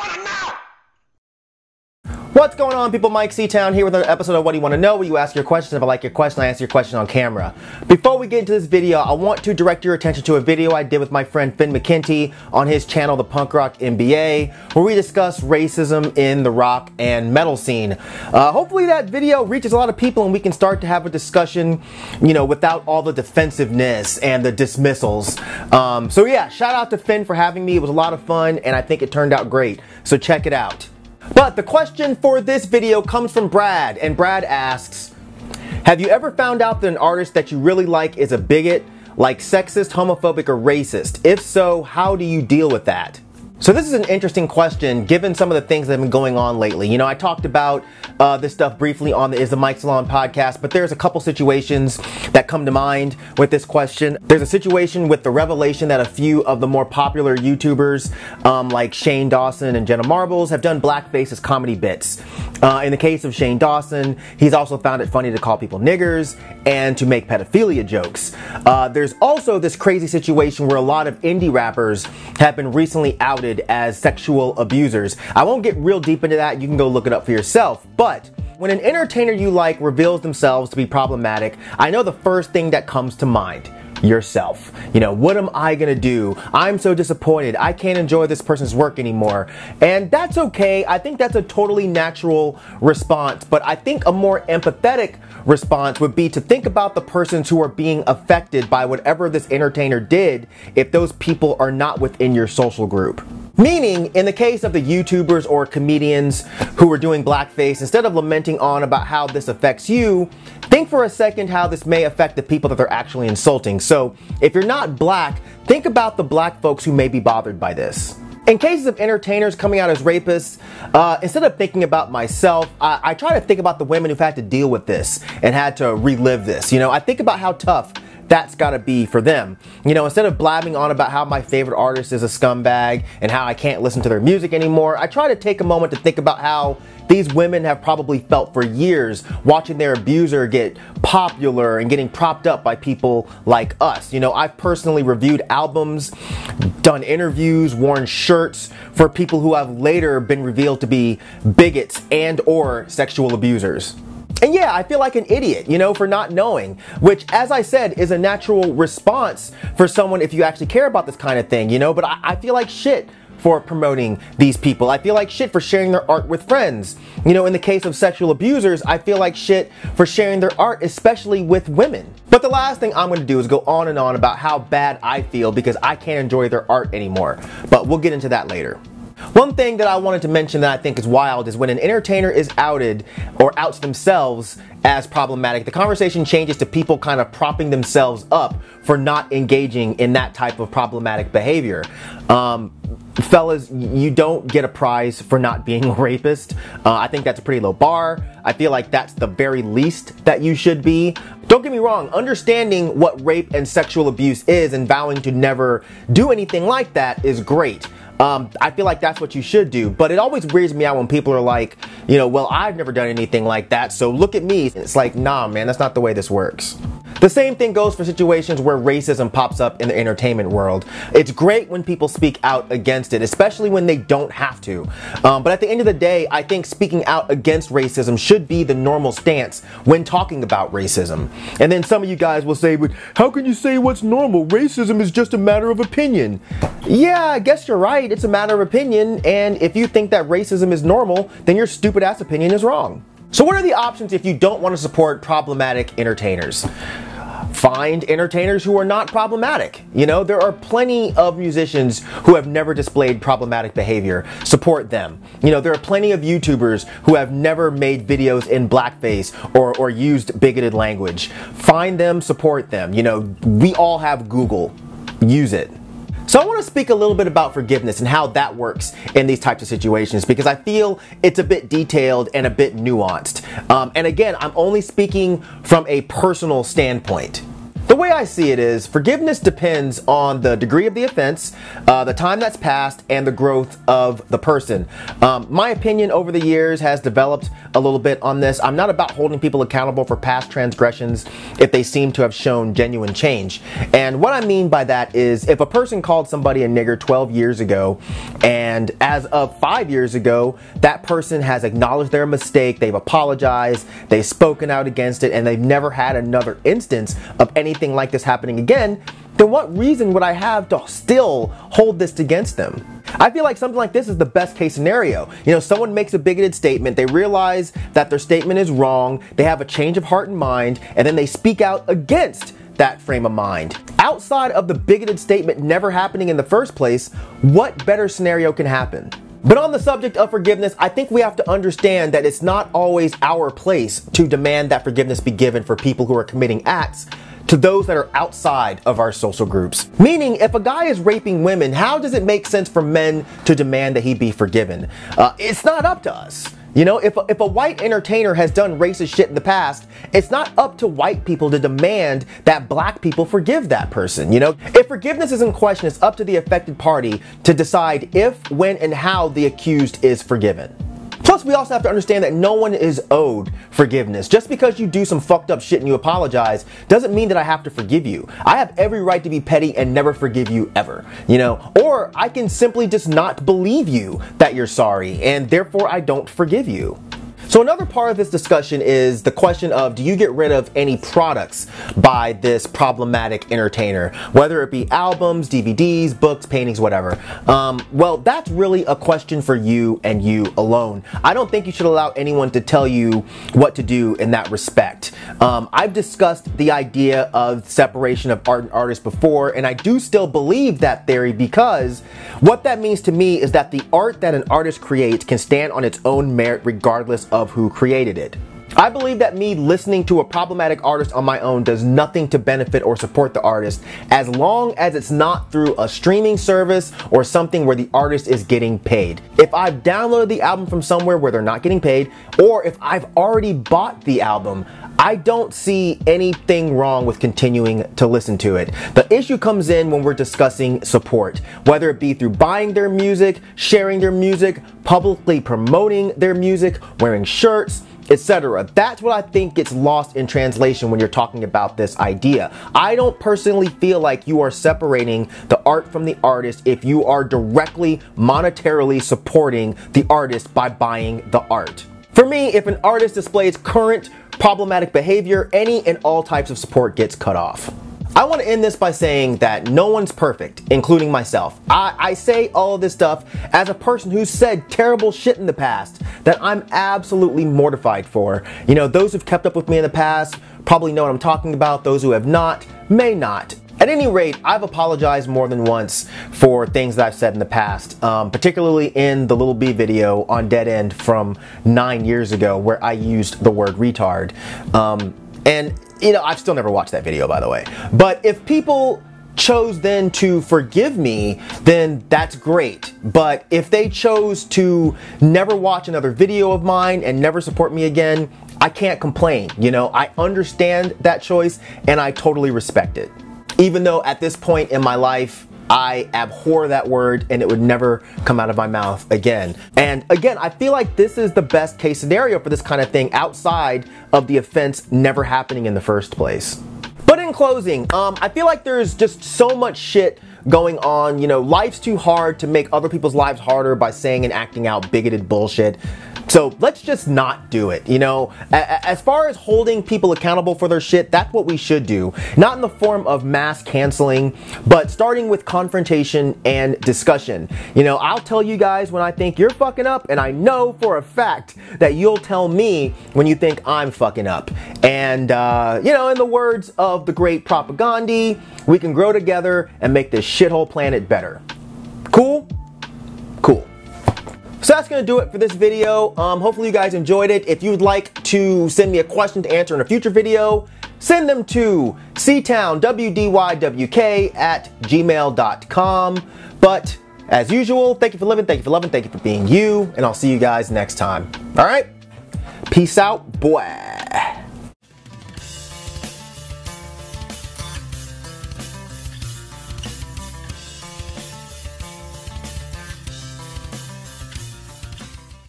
want to know! What's going on, people? Mike Seatown here with another episode of What Do You Want to Know, where you ask your questions. If I like your question, I answer your question on camera. Before we get into this video, I want to direct your attention to a video I did with my friend Finn McKenty on his channel, The Punk Rock MBA, where we discuss racism in the rock and metal scene. Hopefully that video reaches a lot of people and we can start to have a discussion, you know, without all the defensiveness and the dismissals. So yeah, shout out to Finn for having me. It was a lot of fun and I think it turned out great. So check it out. But the question for this video comes from Brad, and Brad asks, have you ever found out that an artist that you really like is a bigot, like sexist, homophobic, or racist? If so, how do you deal with that? So this is an interesting question given some of the things that have been going on lately. You know, I talked about this stuff briefly on the Is the Mike Salon podcast, but there's a couple situations that come to mind with this question. There's a situation with the revelation that a few of the more popular YouTubers like Shane Dawson and Jenna Marbles have done blackface as comedy bits. In the case of Shane Dawson, he's also found it funny to call people niggers and to make pedophilia jokes. There's also this crazy situation where a lot of indie rappers have been recently outed as sexual abusers. I won't get real deep into that. You can go look it up for yourself. But when an entertainer you like reveals themselves to be problematic, I know the first thing that comes to mind: yourself. You know, what am I gonna do? I'm so disappointed. I can't enjoy this person's work anymore. And that's okay. I think that's a totally natural response. But I think a more empathetic response would be to think about the persons who are being affected by whatever this entertainer did if those people are not within your social group. Meaning, in the case of the YouTubers or comedians who are doing blackface, instead of lamenting on about how this affects you, think for a second how this may affect the people that they're actually insulting. So, if you're not black, think about the black folks who may be bothered by this. In cases of entertainers coming out as rapists, instead of thinking about myself, I try to think about the women who've had to deal with this and had to relive this. You know, I think about how tough that's gotta be for them. You know, instead of blabbing on about how my favorite artist is a scumbag and how I can't listen to their music anymore, I try to take a moment to think about how these women have probably felt for years watching their abuser get popular and getting propped up by people like us. You know, I've personally reviewed albums, done interviews, worn shirts for people who have later been revealed to be bigots and or sexual abusers. And yeah, I feel like an idiot, you know, for not knowing, which, as I said, is a natural response for someone if you actually care about this kind of thing, you know, but I feel like shit for promoting these people. I feel like shit for sharing their art with friends. You know, in the case of sexual abusers, I feel like shit for sharing their art, especially with women. But the last thing I'm going to do is go on and on about how bad I feel because I can't enjoy their art anymore. But we'll get into that later. One thing that I wanted to mention that I think is wild is when an entertainer is outed or outs themselves as problematic, the conversation changes to people kind of propping themselves up for not engaging in that type of problematic behavior. Fellas, you don't get a prize for not being a rapist. I think that's a pretty low bar. I feel like that's the very least that you should be. Don't get me wrong, understanding what rape and sexual abuse is and vowing to never do anything like that is great. I feel like that's what you should do, but it always weirds me out when people are like, you know, well, I've never done anything like that, so look at me. It's like, nah, man, that's not the way this works. The same thing goes for situations where racism pops up in the entertainment world. It's great when people speak out against it, especially when they don't have to. But at the end of the day, I think speaking out against racism should be the normal stance when talking about racism. And then some of you guys will say, but how can you say what's normal? Racism is just a matter of opinion. Yeah, I guess you're right. It's a matter of opinion. And if you think that racism is normal, then your stupid ass opinion is wrong. So what are the options if you don't want to support problematic entertainers? Find entertainers who are not problematic. You know, there are plenty of musicians who have never displayed problematic behavior. Support them. You know, there are plenty of YouTubers who have never made videos in blackface or used bigoted language. Find them, support them. You know, we all have Google. Use it. So I want to speak a little bit about forgiveness and how that works in these types of situations because I feel it's a bit detailed and a bit nuanced. And again, I'm only speaking from a personal standpoint. The way I see it is, forgiveness depends on the degree of the offense, the time that's passed, and the growth of the person. My opinion over the years has developed a little bit on this. I'm not about holding people accountable for past transgressions if they seem to have shown genuine change. And what I mean by that is, if a person called somebody a nigger 12 years ago, and as of 5 years ago, that person has acknowledged their mistake, they've apologized, they've spoken out against it, and they've never had another instance of anything like this happening again, then what reason would I have to still hold this against them? I feel like something like this is the best case scenario. You know, someone makes a bigoted statement, they realize that their statement is wrong, they have a change of heart and mind, and then they speak out against that frame of mind. Outside of the bigoted statement never happening in the first place, what better scenario can happen? But on the subject of forgiveness, I think we have to understand that it's not always our place to demand that forgiveness be given for people who are committing acts to those that are outside of our social groups. Meaning, if a guy is raping women, how does it make sense for men to demand that he be forgiven? It's not up to us. You know, if a white entertainer has done racist shit in the past, it's not up to white people to demand that black people forgive that person, you know? If forgiveness is in question, it's up to the affected party to decide if, when, and how the accused is forgiven. Plus, we also have to understand that no one is owed forgiveness. Just because you do some fucked up shit and you apologize doesn't mean that I have to forgive you. I have every right to be petty and never forgive you ever, you know? Or I can simply just not believe you that you're sorry, and therefore I don't forgive you. So another part of this discussion is the question of, do you get rid of any products by this problematic entertainer? Whether it be albums, DVDs, books, paintings, whatever. Well, that's really a question for you and you alone. I don't think you should allow anyone to tell you what to do in that respect. I've discussed the idea of separation of art and artist before, and I do still believe that theory, because what that means to me is that the art that an artist creates can stand on its own merit regardless of who created it. I believe that me listening to a problematic artist on my own does nothing to benefit or support the artist, as long as it's not through a streaming service or something where the artist is getting paid. If I've downloaded the album from somewhere where they're not getting paid, or if I've already bought the album, I don't see anything wrong with continuing to listen to it. The issue comes in when we're discussing support, whether it be through buying their music, sharing their music, publicly promoting their music, wearing shirts, etc. That's what I think gets lost in translation when you're talking about this idea. I don't personally feel like you are separating the art from the artist if you are directly monetarily supporting the artist by buying the art. For me, if an artist displays current problematic behavior, any and all types of support gets cut off. I want to end this by saying that no one's perfect, including myself. I say all of this stuff as a person who's said terrible shit in the past that I'm absolutely mortified for. You know, those who've kept up with me in the past probably know what I'm talking about. Those who have not, may not. At any rate, I've apologized more than once for things that I've said in the past, particularly in the Lil B video on Dead End from 9 years ago, where I used the word retard. And, you know, I've still never watched that video, by the way. But if people chose then to forgive me, then that's great. But if they chose to never watch another video of mine and never support me again, I can't complain. You know, I understand that choice and I totally respect it. Even though at this point in my life, I abhor that word and it would never come out of my mouth again. And again, I feel like this is the best case scenario for this kind of thing outside of the offense never happening in the first place. But in closing, I feel like there's just so much shit going on. You know, life's too hard to make other people's lives harder by saying and acting out bigoted bullshit. So let's just not do it, you know? As far as holding people accountable for their shit, that's what we should do. Not in the form of mass canceling, but starting with confrontation and discussion. You know, I'll tell you guys when I think you're fucking up, and I know for a fact that you'll tell me when you think I'm fucking up. And, you know, in the words of the great Propagandhi, we can grow together and make this shithole planet better. Cool? Cool. So that's going to do it for this video. Hopefully you guys enjoyed it. If you'd like to send me a question to answer in a future video, send them to ctownwdywk@gmail.com. But as usual, thank you for living, thank you for loving, thank you for being you, and I'll see you guys next time. All right? Peace out, boy.